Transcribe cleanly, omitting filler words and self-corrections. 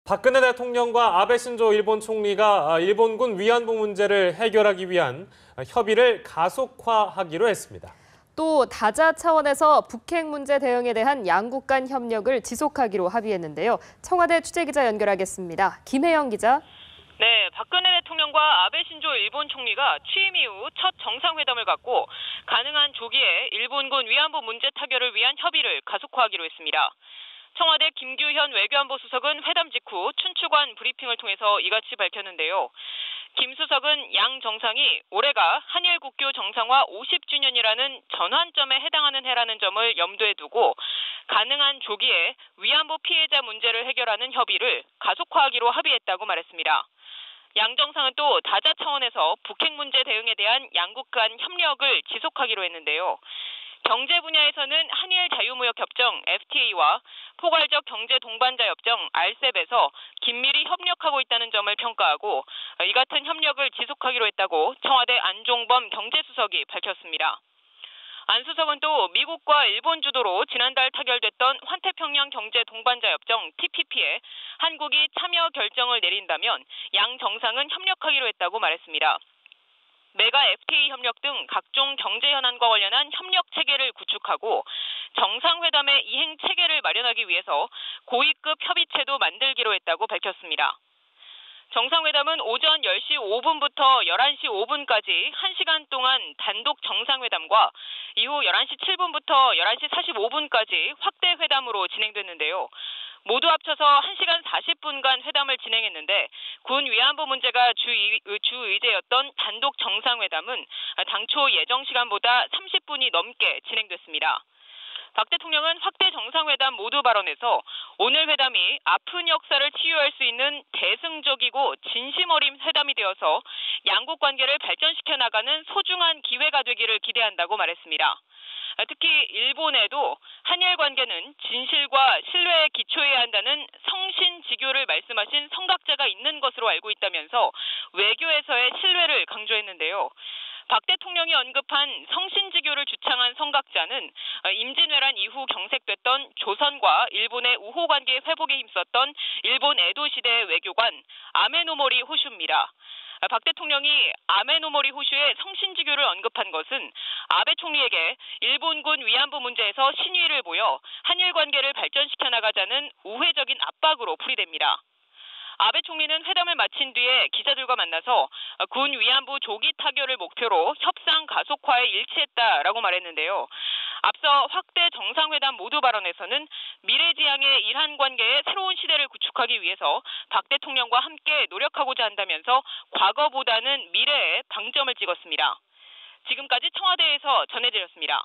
박근혜 대통령과 아베 신조 일본 총리가 일본군 위안부 문제를 해결하기 위한 협의를 가속화하기로 했습니다. 또 다자 차원에서 북핵 문제 대응에 대한 양국 간 협력을 지속하기로 합의했는데요. 청와대 취재기자 연결하겠습니다. 김혜영 기자. 네, 박근혜 대통령과 아베 신조 일본 총리가 취임 이후 첫 정상회담을 갖고 가능한 조기에 일본군 위안부 문제 타결을 위한 협의를 가속화하기로 했습니다. 청와대 김규현 외교안보 수석은 회담 직후 춘추관 브리핑을 통해서 이같이 밝혔는데요. 김 수석은 양 정상이 올해가 한일 국교 정상화 50주년이라는 전환점에 해당하는 해라는 점을 염두에 두고 가능한 조기에 위안부 피해자 문제를 해결하는 협의를 가속화하기로 합의했다고 말했습니다. 양 정상은 또 다자 차원에서 북핵 문제 대응에 대한 양국 간 협력을 지속하기로 했는데요. 경제 분야에서는 한일 자유무역협정 FTA와 포괄적 경제 동반자 협정 RCEP에서 긴밀히 협력하고 있다는 점을 평가하고 이 같은 협력을 지속하기로 했다고 청와대 안종범 경제수석이 밝혔습니다. 안 수석은 또 미국과 일본 주도로 지난달 타결됐던 환태평양 경제 동반자 협정 TPP에 한국이 참여 결정을 내린다면 양 정상은 협력하기로 했다고 말했습니다. 메가 FTA 협력 등 각종 경제 현안과 관련한 협력 체계를 구축하고 정상회담의 이행 체계를 마련하기 위해서 고위급 협의체도 만들기로 했다고 밝혔습니다. 정상회담은 오전 10시 5분부터 11시 5분까지 1시간 동안 단독 정상회담과 이후 11시 7분부터 11시 45분까지 확대 회담으로 진행됐는데요. 모두 합쳐서 1시간 40분간 회담을 진행했는데 군 위안부 문제가 주 의제였던 단독 정상회담은 당초 예정 시간보다 30분이 넘게 진행됐습니다. 박 대통령은 확대 정상회담 모두 발언에서 오늘 회담이 아픈 역사를 치유할 수 있는 대승적이고 진심 어린 회담이 되어서 양국 관계를 발전시켜 나가는 소중한 기회가 되기를 기대한다고 말했습니다. 특히 일본에도 한일 관계는 진실과 신뢰에 기초해야 한다는 성신지교를 말씀하신 성각자가 있는 것으로 알고 있다면서 외교에서의 신뢰를 강조했는데요. 박 대통령이 언급한 성신지교를 주창한 성각자는 임진왜란 이후 경색됐던 조선과 일본의 우호 관계 회복에 힘썼던 일본 에도 시대의 외교관 아메노모리 호슈입니다. 박 대통령이 아메노모리 호슈의 성신지교를 언급한 것은 아베 총리에게 일본군 위안부 문제에서 신의를 보여 한일 관계를 발전시켜 나가자는 우회적인 압박으로 풀이됩니다. 아베 총리는 회담을 마친 뒤에 기자들과 만나서 군 위안부 조기 타결을 목표로 협상 가속화에 일치했다라고 말했는데요. 앞서 확대 정상회담 모두 발언에서는 미래지향의 일한 관계의 새로운 시대를 구축하기 위해서 박 대통령과 함께 노력하고자 한다면서 과거보다는 미래에 방점을 찍었습니다. 지금까지 청와대에서 전해드렸습니다.